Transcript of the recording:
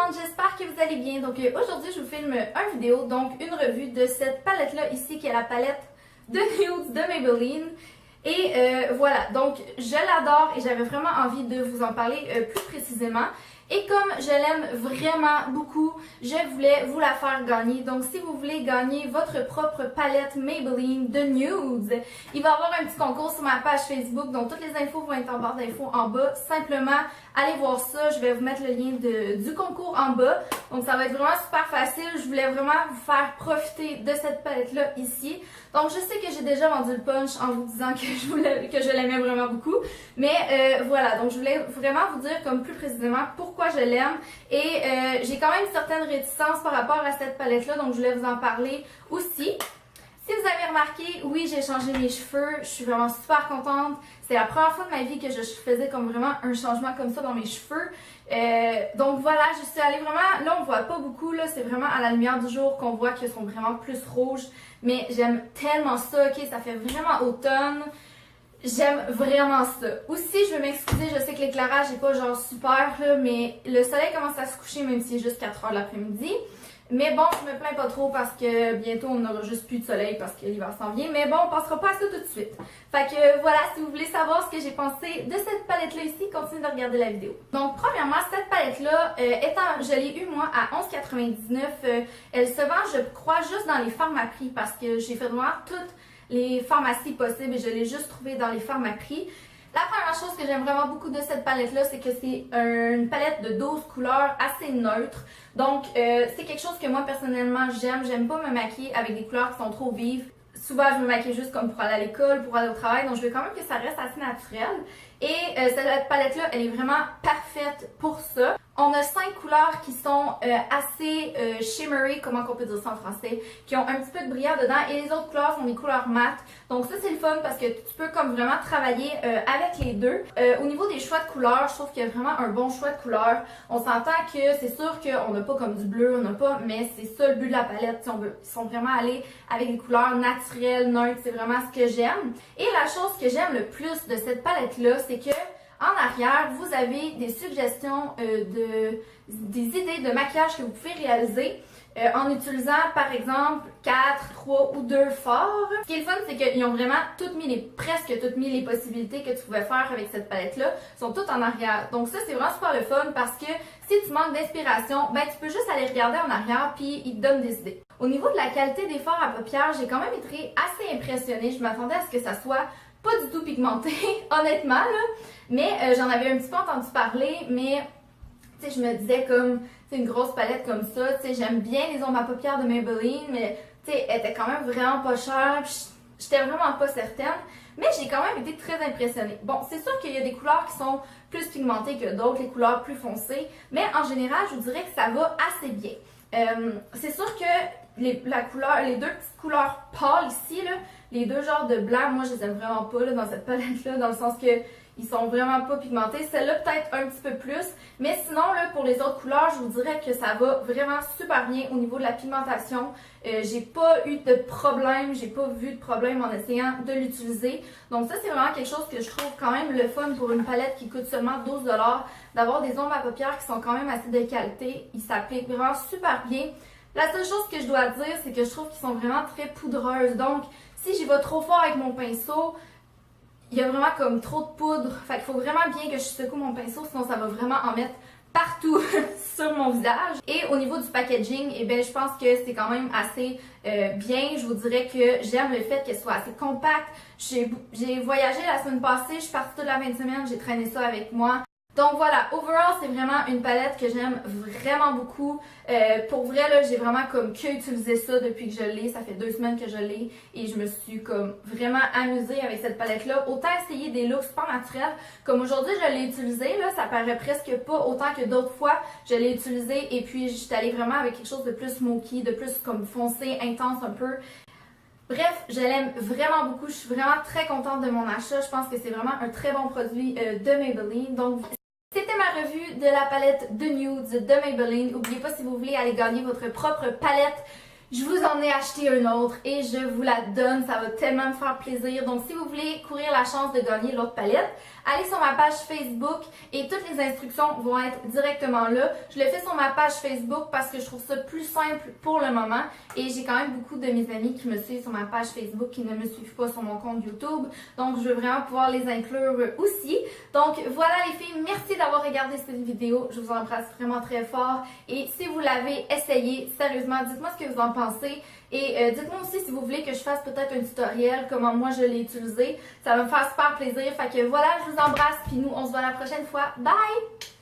monde, j'espère que vous allez bien. Donc aujourd'hui je vous filme une vidéo, donc une revue de cette palette là ici qui est la palette de Nudes de Maybelline. Et voilà, donc je l'adore et j'avais vraiment envie de vous en parler plus précisément. Et comme je l'aime vraiment beaucoup, je voulais vous la faire gagner. Donc si vous voulez gagner votre propre palette Maybelline de Nudes, il va y avoir un petit concours sur ma page Facebook. Donc toutes les infos vont être en barre d'infos en bas. Simplement, allez voir ça. Je vais vous mettre le lien du concours en bas. Donc ça va être vraiment super facile. Je voulais vraiment vous faire profiter de cette palette-là ici. Donc je sais que j'ai déjà vendu le punch en vous disant que je l'aimais vraiment beaucoup. Mais voilà, donc je voulais vraiment vous dire comme plus précisément pourquoi je l'aime. Et j'ai quand même une certaine réticence par rapport à cette palette-là, donc je voulais vous en parler aussi. Si vous avez remarqué, oui, j'ai changé mes cheveux, je suis vraiment super contente. C'est la première fois de ma vie que je faisais comme vraiment un changement comme ça dans mes cheveux. Donc voilà, je suis allée vraiment, là on voit pas beaucoup, là c'est vraiment à la lumière du jour qu'on voit qu'ils sont vraiment plus rouges. Mais j'aime tellement ça, ok, ça fait vraiment automne. J'aime vraiment ça. Aussi, je veux m'excuser, je sais que l'éclairage n'est pas genre super, là, mais le soleil commence à se coucher même si c'est juste 4 heures de l'après-midi. Mais bon, je me plains pas trop parce que bientôt on n'aura juste plus de soleil parce que l'hiver s'en vient. Mais bon, on passera pas à ça tout de suite. Fait que voilà, si vous voulez savoir ce que j'ai pensé de cette palette-là ici, continuez de regarder la vidéo. Donc premièrement, cette palette-là, je l'ai eue moi à 11,99 $. Elle se vend, je crois, juste dans les Pharmaprix parce que j'ai fait vraiment toutes les pharmacies possibles et je l'ai juste trouvée dans les Pharmaprix. La première chose que j'aime vraiment beaucoup de cette palette-là, c'est que c'est une palette de 12 couleurs assez neutres. Donc, c'est quelque chose que moi, personnellement, j'aime. J'aime pas me maquiller avec des couleurs qui sont trop vives. Souvent, je me maquille juste comme pour aller à l'école, pour aller au travail. Donc, je veux quand même que ça reste assez naturel. Et cette palette-là, elle est vraiment parfaite pour ça. On a 5 couleurs qui sont assez shimmery, comment on peut dire ça en français, qui ont un petit peu de brillant dedans. Et les autres couleurs sont des couleurs mates. Donc ça, c'est le fun parce que tu peux comme vraiment travailler avec les deux. Au niveau des choix de couleurs, je trouve qu'il y a vraiment un bon choix de couleurs. On s'entend que c'est sûr qu'on n'a pas comme du bleu, on n'a pas, mais c'est ça le but de la palette. Ils sont vraiment allés avec des couleurs naturelles, neutres. C'est vraiment ce que j'aime. Et la chose que j'aime le plus de cette palette-là, c'est que en arrière, vous avez des suggestions, des idées de maquillage que vous pouvez réaliser en utilisant par exemple 4, 3 ou 2 fards. Ce qui est le fun, c'est qu'ils ont vraiment presque toutes mis les possibilités que tu pouvais faire avec cette palette-là, sont toutes en arrière. Donc ça, c'est vraiment super le fun parce que si tu manques d'inspiration, ben tu peux juste aller regarder en arrière puis ils te donnent des idées. Au niveau de la qualité des fards à paupières, j'ai quand même été assez impressionnée. Je m'attendais à ce que ça soit pas du tout pigmenté, honnêtement, là. Mais j'en avais un petit peu entendu parler, mais tu sais, je me disais comme, tu sais, une grosse palette comme ça, tu sais, j'aime bien les ombres à paupières de Maybelline, mais tu sais, elle était quand même vraiment pas chère, j'étais vraiment pas certaine, mais j'ai quand même été très impressionnée. Bon, c'est sûr qu'il y a des couleurs qui sont plus pigmentées que d'autres, les couleurs plus foncées, mais en général, je vous dirais que ça va assez bien. C'est sûr que les deux petites couleurs pâles ici, là, les deux genres de blanc, moi je les aime vraiment pas là, dans cette palette-là, dans le sens que ils sont vraiment pas pigmentés. Celle-là peut-être un petit peu plus, mais sinon là pour les autres couleurs, je vous dirais que ça va vraiment super bien au niveau de la pigmentation. J'ai pas eu de problème, j'ai pas vu de problème en essayant de l'utiliser. Donc ça c'est vraiment quelque chose que je trouve quand même le fun pour une palette qui coûte seulement 12 $, d'avoir des ombres à paupières qui sont quand même assez de qualité. Ils s'appliquent vraiment super bien. La seule chose que je dois dire, c'est que je trouve qu'ils sont vraiment très poudreuses. Donc, si j'y vais trop fort avec mon pinceau, il y a vraiment comme trop de poudre. Fait qu'il faut vraiment bien que je secoue mon pinceau, sinon ça va vraiment en mettre partout sur mon visage. Et au niveau du packaging, eh bien, je pense que c'est quand même assez bien. Je vous dirais que j'aime le fait qu'elle soit assez compacte. J'ai voyagé la semaine passée, je suis partie toute la fin de semaine, j'ai traîné ça avec moi. Donc voilà, overall, c'est vraiment une palette que j'aime vraiment beaucoup. Pour vrai, là, j'ai vraiment comme que utilisé ça depuis que je l'ai. Ça fait 2 semaines que je l'ai et je me suis comme vraiment amusée avec cette palette-là. Autant essayer des looks super naturels. Comme aujourd'hui, je l'ai utilisé, là, ça paraît presque pas autant que d'autres fois. Je l'ai utilisé et puis je suis allée vraiment avec quelque chose de plus smoky, de plus comme foncé, intense un peu. Bref, je l'aime vraiment beaucoup. Je suis vraiment très contente de mon achat. Je pense que c'est vraiment un très bon produit de Maybelline. Donc, c'était ma revue de la palette de Nudes de Maybelline. N'oubliez pas, si vous voulez aller gagner votre propre palette je vous en ai acheté un autre et je vous la donne, ça va tellement me faire plaisir. Donc si vous voulez courir la chance de gagner l'autre palette, allez sur ma page Facebook et toutes les instructions vont être directement là. Je le fais sur ma page Facebook parce que je trouve ça plus simple pour le moment et j'ai quand même beaucoup de mes amis qui me suivent sur ma page Facebook qui ne me suivent pas sur mon compte YouTube. Donc je veux vraiment pouvoir les inclure aussi. Donc voilà les filles, merci d'avoir regardé cette vidéo. Je vous embrasse vraiment très fort et si vous l'avez essayé, sérieusement, dites-moi ce que vous en pensez. Et dites-moi aussi si vous voulez que je fasse peut-être un tutoriel, comment moi je l'ai utilisé. Ça va me faire super plaisir. Fait que voilà, je vous embrasse, puis nous, on se voit la prochaine fois. Bye!